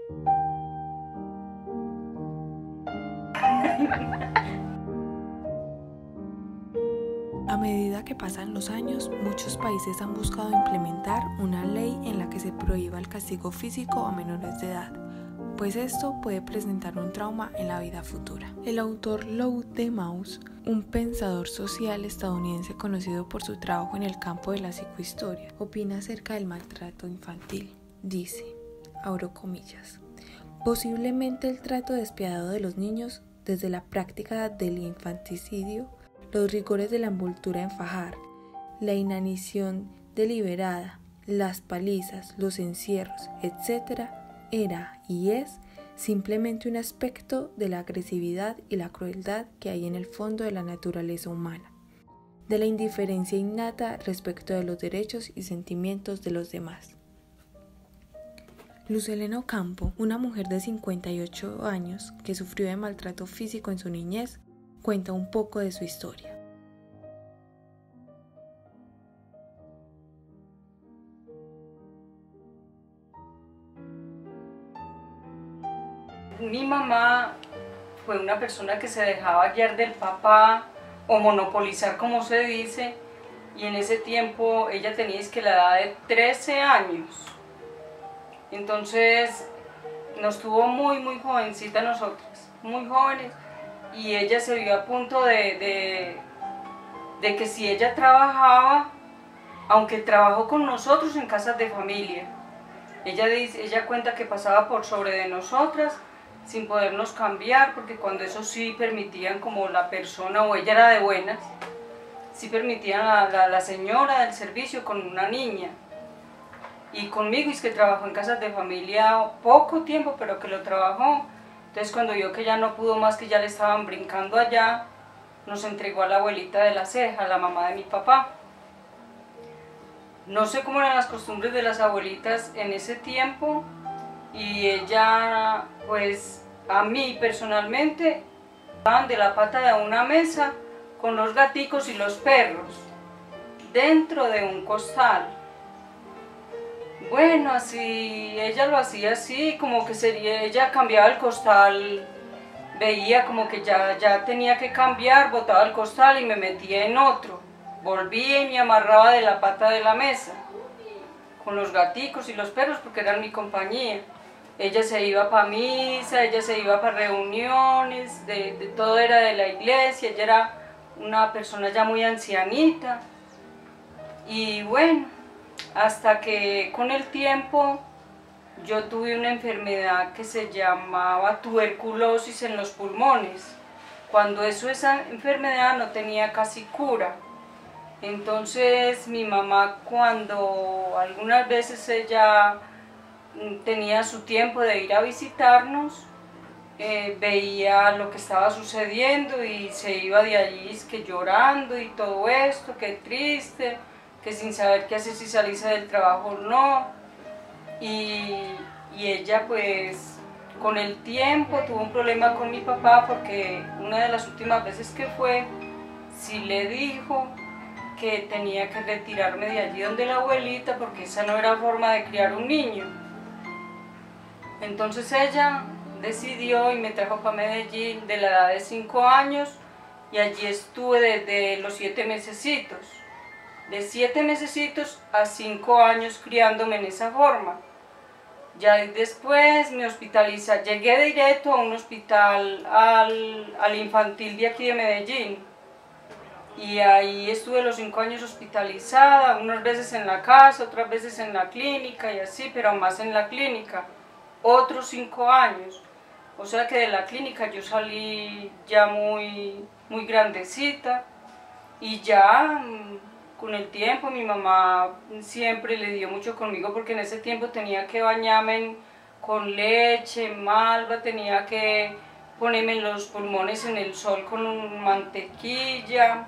A medida que pasan los años, muchos países han buscado implementar una ley en la que se prohíba el castigo físico a menores de edad, pues esto puede presentar un trauma en la vida futura. El autor Lou de Maus, un pensador social estadounidense conocido por su trabajo en el campo de la psicohistoria, opina acerca del maltrato infantil. Dice, abro comillas, posiblemente el trato despiadado de los niños desde la práctica del infanticidio, los rigores de la envoltura en fajar, la inanición deliberada, las palizas, los encierros, etc., era y es simplemente un aspecto de la agresividad y la crueldad que hay en el fondo de la naturaleza humana, de la indiferencia innata respecto de los derechos y sentimientos de los demás. Luz Helena Ocampo, una mujer de 58 años que sufrió de maltrato físico en su niñez, cuenta un poco de su historia. Mi mamá fue una persona que se dejaba guiar del papá o monopolizar, como se dice, y en ese tiempo ella tenía la edad de 13 años. Entonces nos tuvo muy jovencita nosotras, muy jóvenes, y ella se vio a punto de que si ella trabajaba, aunque trabajó con nosotros en casas de familia, ella cuenta que pasaba por sobre de nosotras sin podernos cambiar, porque cuando eso sí permitían, como la persona, o ella era de buenas, sí permitían a la señora del servicio con una niña. Y conmigo, es que trabajó en casas de familia poco tiempo, pero que lo trabajó. Entonces cuando vio que ya no pudo más, que ya le estaban brincando allá, nos entregó a la abuelita de la Ceja, la mamá de mi papá. No sé cómo eran las costumbres de las abuelitas en ese tiempo, y ella, pues a mí personalmente, estaban de la pata de una mesa con los gaticos y los perros dentro de un costal. Bueno, así, ella lo hacía así, como que ella cambiaba el costal, veía como que ya tenía que cambiar, botaba el costal y me metía en otro. Volvía y me amarraba de la pata de la mesa, con los gaticos y los perros, porque eran mi compañía. Ella se iba para misa, ella se iba para reuniones, de todo era de la iglesia, ella era una persona ya muy ancianita. Y bueno, hasta que con el tiempo yo tuve una enfermedad que se llamaba tuberculosis en los pulmones, cuando esa enfermedad no tenía casi cura. Entonces mi mamá, cuando algunas veces ella tenía su tiempo de ir a visitarnos, veía lo que estaba sucediendo y se iba de allí que llorando y todo esto, que triste, que sin saber qué hacer, si salirse del trabajo o no. Y ella, pues con el tiempo tuvo un problema con mi papá, porque una de las últimas veces que fue, sí le dijo que tenía que retirarme de allí donde la abuelita, porque esa no era forma de criar un niño. Entonces ella decidió y me trajo para Medellín de la edad de 5 años, y allí estuve desde los 7 mesecitos. De 7 mesecitos a 5 años criándome en esa forma. Ya después me hospitaliza, llegué directo a un hospital, al infantil de aquí de Medellín. Y ahí estuve los 5 años hospitalizada, unas veces en la casa, otras veces en la clínica y así, pero más en la clínica. Otros 5 años. O sea que de la clínica yo salí ya muy grandecita, y ya con el tiempo mi mamá siempre le dio mucho conmigo, porque en ese tiempo tenía que bañarme con leche, malva, tenía que ponerme los pulmones en el sol con mantequilla,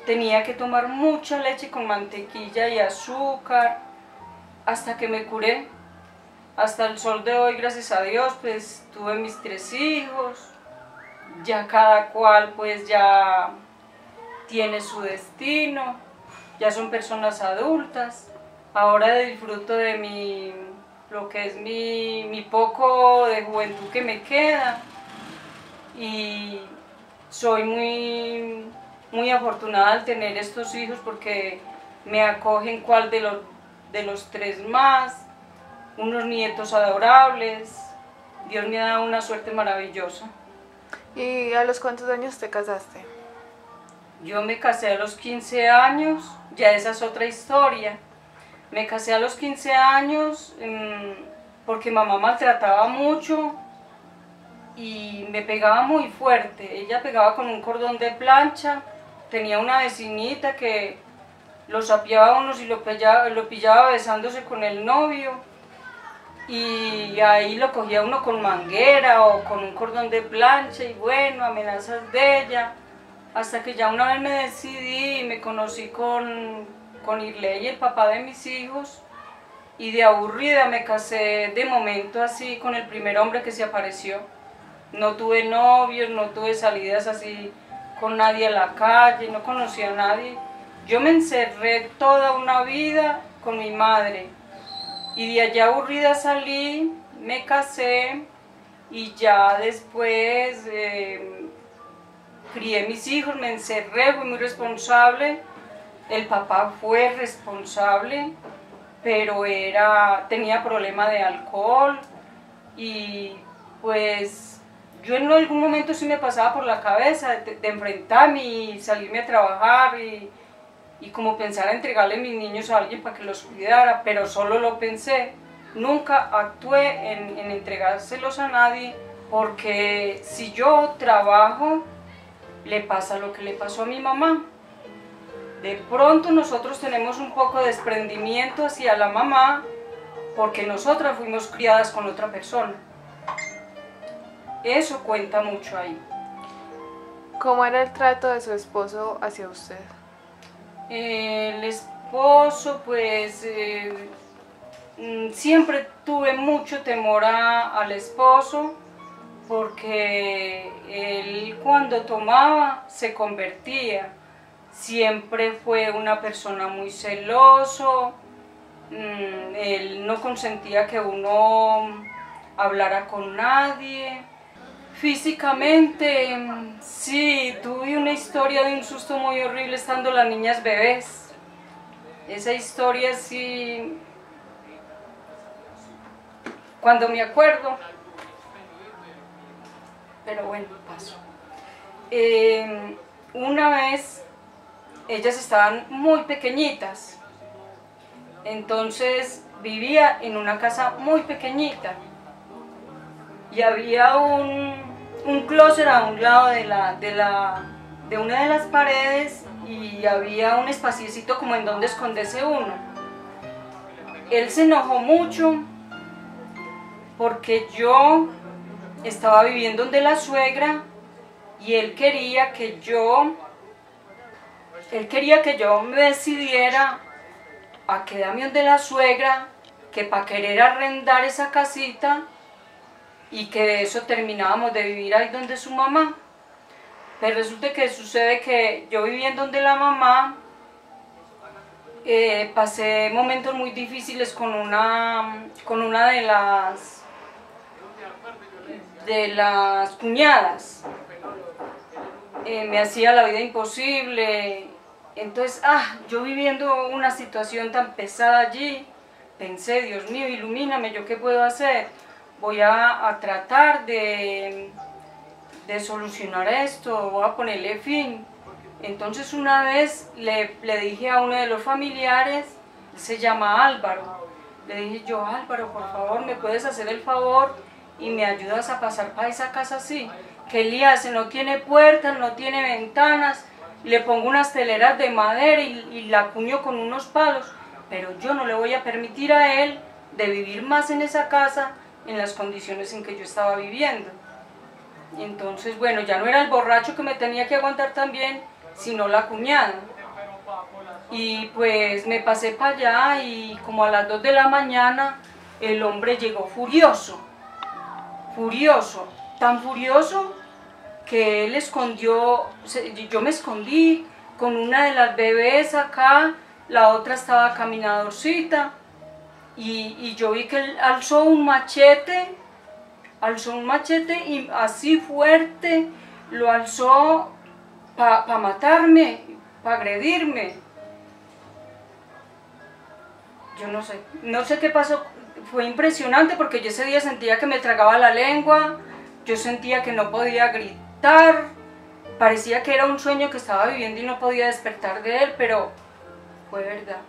tenía que tomar mucha leche con mantequilla y azúcar, hasta que me curé. Hasta el sol de hoy, gracias a Dios, pues tuve mis 3 hijos, ya cada cual pues ya tiene su destino, ya son personas adultas. Ahora disfruto de lo que es mi poco de juventud que me queda, y soy muy afortunada al tener estos hijos porque me acogen cual de los tres más, unos nietos adorables. Dios me ha dado una suerte maravillosa. ¿Y a los cuántos años te casaste? Yo me casé a los 15 años, ya esa es otra historia. Me casé a los 15 años porque mamá maltrataba mucho y me pegaba muy fuerte. Ella pegaba con un cordón de plancha, tenía una vecinita que lo sapeaba a unos y lo pillaba besándose con el novio, y ahí lo cogía uno con manguera o con un cordón de plancha, y bueno, amenazas de ella, hasta que ya una vez me decidí y me conocí con Irley, el papá de mis hijos, y de aburrida me casé de momento así con el primer hombre que se apareció. No tuve novios, no tuve salidas así con nadie a la calle, no conocía a nadie. Yo me encerré toda una vida con mi madre, y de allá aburrida salí, me casé, y ya después crié mis hijos, me encerré, fui muy responsable. El papá fue responsable, pero tenía problema de alcohol, y pues yo en algún momento sí me pasaba por la cabeza de enfrentarme y salirme a trabajar y como pensar en entregarle mis niños a alguien para que los cuidara, pero solo lo pensé. Nunca actué en entregárselos a nadie, porque si yo trabajo, le pasa lo que le pasó a mi mamá. De pronto nosotros tenemos un poco de desprendimiento hacia la mamá, porque nosotras fuimos criadas con otra persona. Eso cuenta mucho ahí. ¿Cómo era el trato de su esposo hacia usted? El esposo, pues, siempre tuve mucho temor al esposo, porque él cuando tomaba se convertía. Siempre fue una persona muy celoso, él no consentía que uno hablara con nadie. Físicamente, sí, tuve una historia de un susto muy horrible estando las niñas bebés. Esa historia sí, cuando me acuerdo, pero bueno, paso. Una vez, ellas estaban muy pequeñitas, entonces vivía en una casa muy pequeñita, y había un closet a un lado de una de las paredes, y había un espaciecito como en donde esconderse uno. Él se enojó mucho porque yo estaba viviendo donde la suegra, y él quería que yo me decidiera a quedarme donde la suegra, que para querer arrendar esa casita, y que de eso terminábamos de vivir ahí donde su mamá. Pero resulta que sucede que yo viviendo donde la mamá, pasé momentos muy difíciles con una de las cuñadas. Me hacía la vida imposible. Entonces, yo viviendo una situación tan pesada allí, pensé, Dios mío, ilumíname, ¿yo qué puedo hacer? Voy a tratar de solucionar esto, voy a ponerle fin. Entonces una vez le dije a uno de los familiares, se llama Álvaro, le dije yo, Álvaro, por favor, ¿me puedes hacer el favor y me ayudas a pasar para esa casa así? Que él hace, no tiene puertas, no tiene ventanas, le pongo unas teleras de madera y la cuño con unos palos, pero yo no le voy a permitir a él de vivir más en esa casa en las condiciones en que yo estaba viviendo. Y entonces, bueno, ya no era el borracho que me tenía que aguantar también, sino la cuñada. Y pues me pasé para allá, y como a las 2 de la mañana el hombre llegó furioso, tan furioso que él escondió, yo me escondí con una de las bebés acá, la otra estaba caminadorcita, y yo vi que él alzó un machete y así fuerte lo alzó para matarme, para agredirme. Yo no sé qué pasó, fue impresionante porque yo ese día sentía que me tragaba la lengua, yo sentía que no podía gritar, parecía que era un sueño que estaba viviendo y no podía despertar de él, pero fue verdad.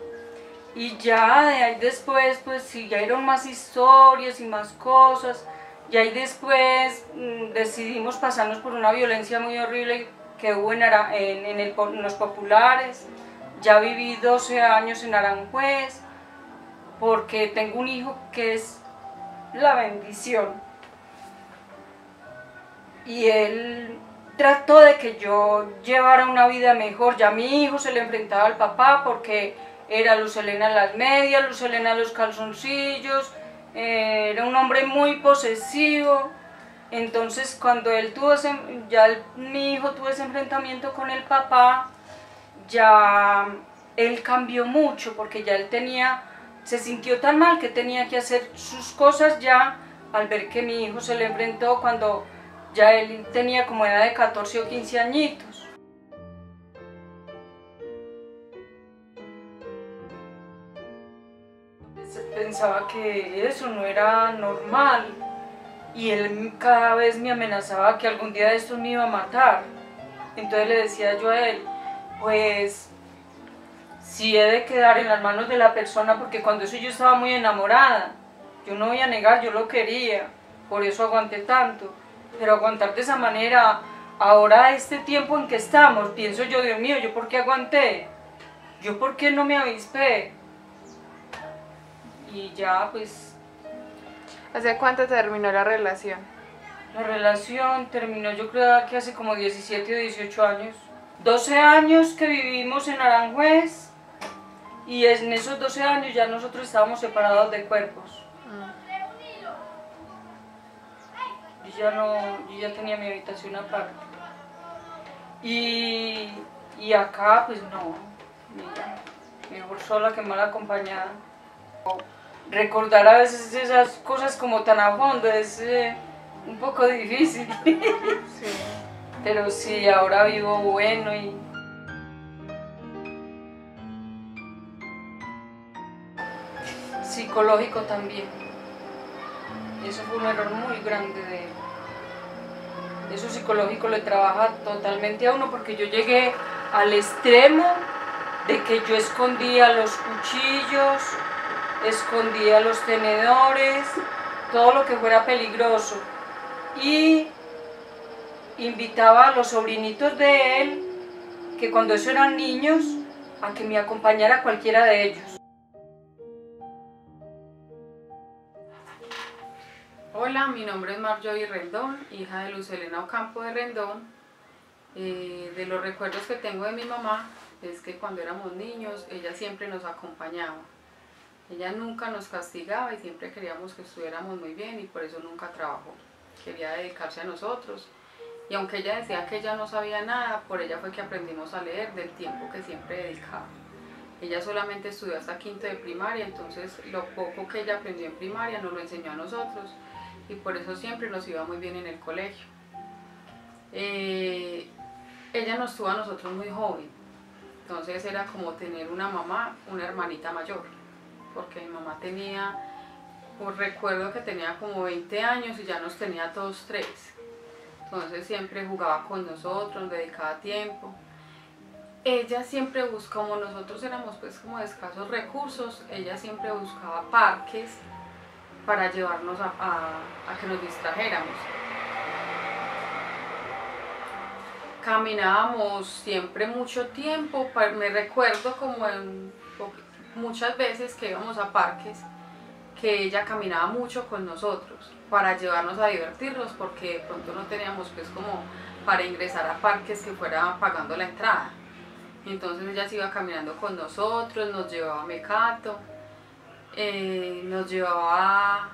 Y ya de ahí después, pues siguieron más historias y más cosas, y ahí después decidimos pasarnos por una violencia muy horrible que hubo en los Populares. Ya viví 12 años en Aranjuez, porque tengo un hijo que es la bendición. Y él trató de que yo llevara una vida mejor. Ya mi hijo se le enfrentaba al papá porque era Luz Helena las medias, Luz Helena los calzoncillos, era un hombre muy posesivo. Entonces cuando él tuvo mi hijo tuvo ese enfrentamiento con el papá, ya él cambió mucho porque ya él se sintió tan mal que tenía que hacer sus cosas ya al ver que mi hijo se le enfrentó cuando ya él tenía como edad de 14 o 15 añitos. Pensaba que eso no era normal y él cada vez me amenazaba que algún día de estos me iba a matar. Entonces le decía yo a él, pues sí he de quedar en las manos de la persona, porque cuando eso yo estaba muy enamorada, yo no voy a negar, yo lo quería, por eso aguanté tanto, pero aguantar de esa manera, ahora este tiempo en que estamos, pienso yo, Dios mío, ¿yo por qué aguanté? ¿Yo por qué no me avispé? Y ya pues... ¿Hace cuánto terminó la relación? La relación terminó yo creo que hace como 17 o 18 años. 12 años que vivimos en Aranjuez y en esos 12 años ya nosotros estábamos separados de cuerpos. Yo ya tenía mi habitación aparte. Y acá pues no, mira, mejor sola que mal acompañada. Recordar a veces esas cosas como tan a fondo es un poco difícil. Sí. Pero sí, ahora vivo bueno y... Psicológico también. Eso fue un error muy grande de él. Eso psicológico le trabaja totalmente a uno porque yo llegué al extremo de que yo escondía los cuchillos, escondía los tenedores, todo lo que fuera peligroso. Y invitaba a los sobrinitos de él, que cuando eso eran niños, a que me acompañara cualquiera de ellos. Hola, mi nombre es Marjorie Rendón, hija de Luz Helena Ocampo de Rendón. De los recuerdos que tengo de mi mamá es que cuando éramos niños ella siempre nos acompañaba. Ella nunca nos castigaba y siempre queríamos que estuviéramos muy bien y por eso nunca trabajó. Quería dedicarse a nosotros y aunque ella decía que ella no sabía nada, por ella fue que aprendimos a leer del tiempo que siempre dedicaba. Ella solamente estudió hasta quinto de primaria, entonces lo poco que ella aprendió en primaria nos lo enseñó a nosotros y por eso siempre nos iba muy bien en el colegio. Ella nos tuvo a nosotros muy joven, entonces era como tener una mamá, una hermanita mayor, porque mi mamá tenía, pues recuerdo que tenía como 20 años y ya nos tenía todos 3. Entonces siempre jugaba con nosotros, nos dedicaba tiempo. Ella siempre buscaba, como nosotros éramos pues como de escasos recursos, ella siempre buscaba parques para llevarnos a que nos distrajéramos. Caminábamos siempre mucho tiempo, me recuerdo como muchas veces que íbamos a parques, que ella caminaba mucho con nosotros para llevarnos a divertirnos, porque de pronto no teníamos pues como para ingresar a parques que fuera pagando la entrada. Entonces ella se iba caminando con nosotros, nos llevaba a Mecato, nos llevaba...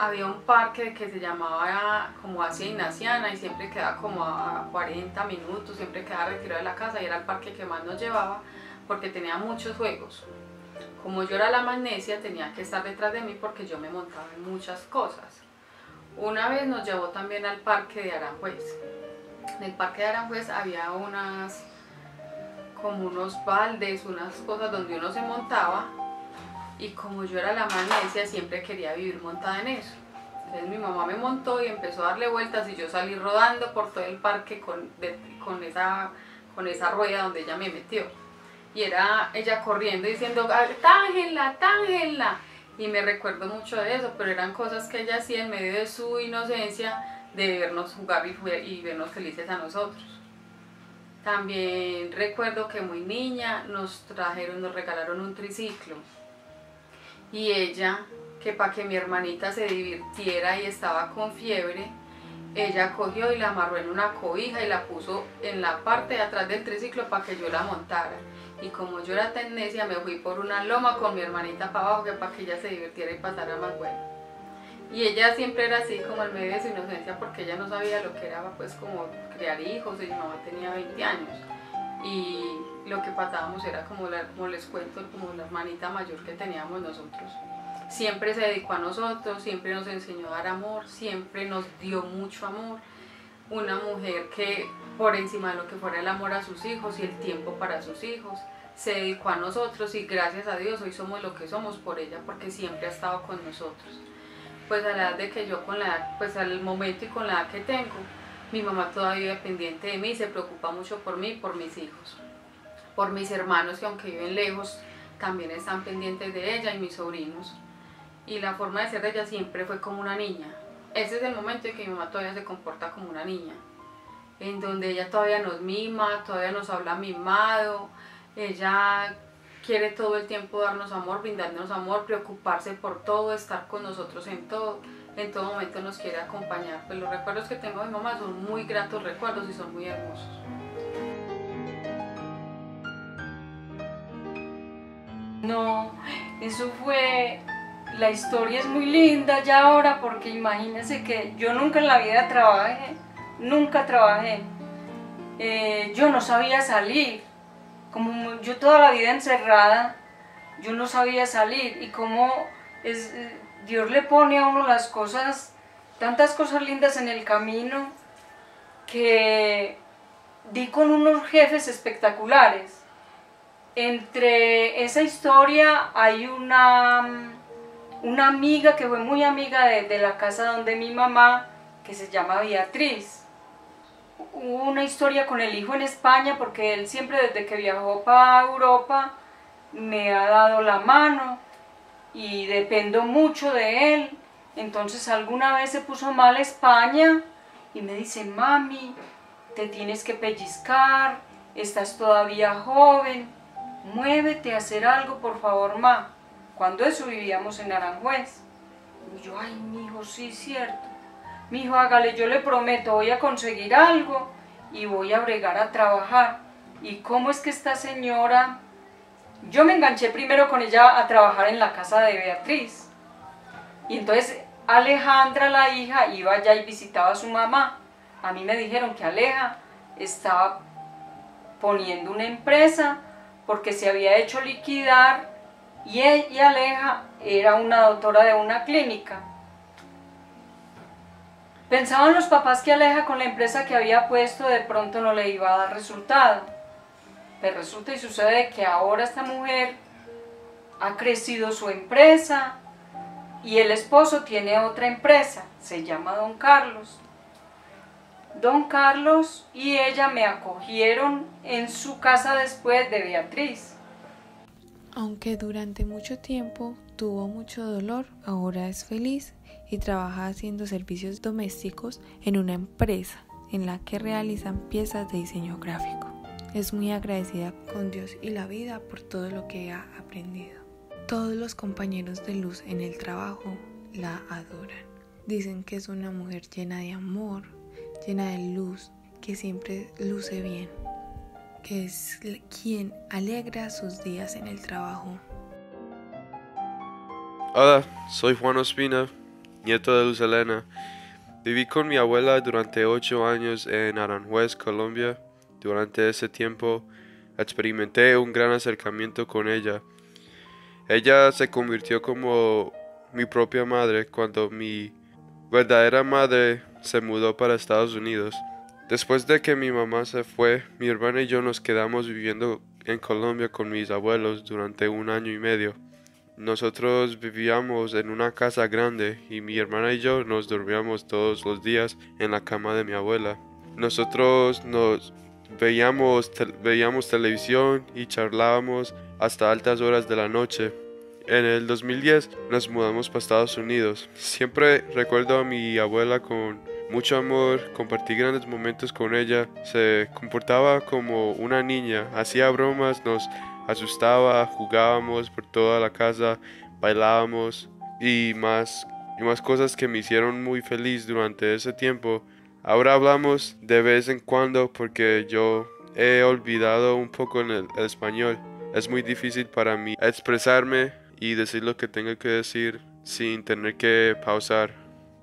Había un parque que se llamaba como Asia Ignaciana y siempre quedaba como a 40 minutos, siempre quedaba retirado de la casa y era el parque que más nos llevaba porque tenía muchos juegos. Como yo era la más necia, tenía que estar detrás de mí porque yo me montaba en muchas cosas. Una vez nos llevó también al parque de Aranjuez. En el parque de Aranjuez había como unos baldes, unas cosas donde uno se montaba, y como yo era la más necia, siempre quería vivir montada en eso. Entonces mi mamá me montó y empezó a darle vueltas y yo salí rodando por todo el parque con esa rueda donde ella me metió. Y era ella corriendo diciendo, tángela, tángela. Y me recuerdo mucho de eso, pero eran cosas que ella hacía en medio de su inocencia, de vernos jugar y vernos felices a nosotros. También recuerdo que muy niña nos regalaron un triciclo. Y ella, que para que mi hermanita se divirtiera y estaba con fiebre, ella cogió y la amarró en una cobija y la puso en la parte de atrás del triciclo para que yo la montara. Y como yo era tan necia, me fui por una loma con mi hermanita para abajo, que para que ella se divirtiera y pasara más bueno. Y ella siempre era así como en medio de su inocencia, porque ella no sabía lo que era pues como criar hijos, y mi mamá tenía 20 años. Y lo que pasábamos era como les cuento, como la hermanita mayor que teníamos nosotros. Siempre se dedicó a nosotros, siempre nos enseñó a dar amor, siempre nos dio mucho amor. Una mujer que por encima de lo que fuera el amor a sus hijos y el tiempo para sus hijos, se dedicó a nosotros, y gracias a Dios hoy somos lo que somos por ella, porque siempre ha estado con nosotros. Pues a la edad de que yo, pues al momento y con la edad que tengo, mi mamá todavía vive pendiente de mí, se preocupa mucho por mí y por mis hijos. Por mis hermanos, que aunque viven lejos, también están pendientes de ella, y mis sobrinos. Y la forma de ser de ella siempre fue como una niña. Ese es el momento en que mi mamá todavía se comporta como una niña, en donde ella todavía nos mima, todavía nos habla mimado, ella quiere todo el tiempo darnos amor, brindarnos amor, preocuparse por todo, estar con nosotros en todo momento nos quiere acompañar. Pues los recuerdos que tengo de mi mamá son muy gratos recuerdos y son muy hermosos. No, eso fue, la historia es muy linda ya ahora, porque imagínense que yo nunca en la vida nunca trabajé. Yo no sabía salir, como yo toda la vida encerrada, yo no sabía salir, y como Dios le pone a uno las cosas, tantas cosas lindas en el camino, que di con unos jefes espectaculares. Entre esa historia hay una amiga que fue muy amiga de la casa donde mi mamá, que se llama Beatriz. Hubo una historia con el hijo en España, porque él siempre desde que viajó para Europa me ha dado la mano y dependo mucho de él. Entonces alguna vez se puso mal España y me dice, mami, te tienes que pellizcar, estás todavía joven, muévete a hacer algo, por favor, ma. Cuando eso vivíamos en Aranjuez. Y yo, ay, mijo, sí, cierto. Mijo, hágale, yo le prometo, voy a conseguir algo y voy a bregar a trabajar. ¿Y cómo es que esta señora? Yo me enganché primero con ella a trabajar en la casa de Beatriz. Y entonces Alejandra, la hija, iba allá y visitaba a su mamá. A mí me dijeron que Aleja estaba poniendo una empresa porque se había hecho liquidar, y Aleja era una doctora de una clínica. Pensaban los papás que Aleja, con la empresa que había puesto, de pronto no le iba a dar resultado. Pero resulta y sucede que ahora esta mujer ha crecido su empresa, y el esposo tiene otra empresa, se llama Don Carlos. Don Carlos y ella me acogieron en su casa después de Beatriz. Aunque durante mucho tiempo tuvo mucho dolor, ahora es feliz y trabaja haciendo servicios domésticos en una empresa en la que realizan piezas de diseño gráfico. Es muy agradecida con Dios y la vida por todo lo que ha aprendido. Todos los compañeros de Luz en el trabajo la adoran. Dicen que es una mujer llena de amor, llena de luz, que siempre luce bien, que es quien alegra sus días en el trabajo. Hola, soy Juan Ospina, nieto de Luz Helena. Viví con mi abuela durante 8 años en Aranjuez, Colombia. Durante ese tiempo experimenté un gran acercamiento con ella. Ella se convirtió como mi propia madre cuando mi verdadera madre se mudó para Estados Unidos. Después de que mi mamá se fue, mi hermana y yo nos quedamos viviendo en Colombia con mis abuelos durante 1 año y medio. Nosotros vivíamos en una casa grande y mi hermana y yo nos dormíamos todos los días en la cama de mi abuela. Nosotros nos veíamos televisión y charlábamos hasta altas horas de la noche. En el 2010 nos mudamos para Estados Unidos. Siempre recuerdo a mi abuela con mucho amor, compartí grandes momentos con ella. Se comportaba como una niña, hacía bromas, nos asustaba, jugábamos por toda la casa, bailábamos y más cosas que me hicieron muy feliz durante ese tiempo. Ahora hablamos de vez en cuando porque yo he olvidado un poco el español. Es muy difícil para mí expresarme y decir lo que tengo que decir sin tener que pausar.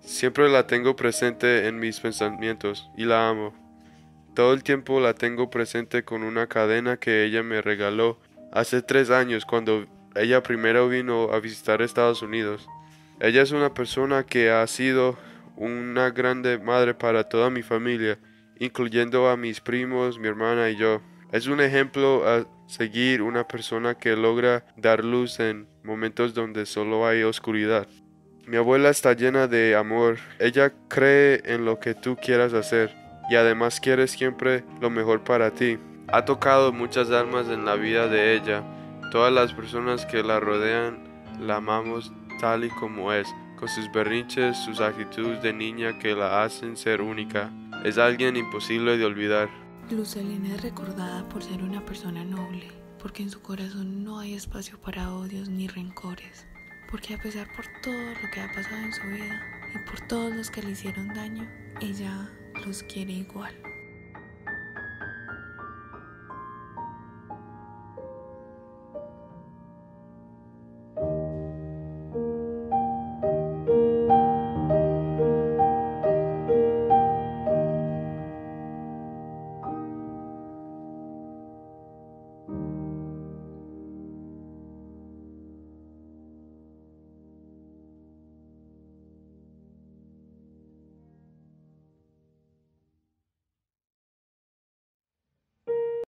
Siempre la tengo presente en mis pensamientos y la amo. Todo el tiempo la tengo presente con una cadena que ella me regaló hace 3 años cuando ella primero vino a visitar Estados Unidos. Ella es una persona que ha sido una grande madre para toda mi familia, incluyendo a mis primos, mi hermana y yo. Es un ejemplo a seguir, una persona que logra dar luz en momentos donde solo hay oscuridad. Mi abuela está llena de amor. Ella cree en lo que tú quieras hacer y además quiere siempre lo mejor para ti. Ha tocado muchas almas en la vida de ella. Todas las personas que la rodean la amamos tal y como es, con sus berrinches, sus actitudes de niña que la hacen ser única. Es alguien imposible de olvidar. Luz Helena es recordada por ser una persona noble, porque en su corazón no hay espacio para odios ni rencores, porque a pesar por todo lo que ha pasado en su vida y por todos los que le hicieron daño, ella los quiere igual.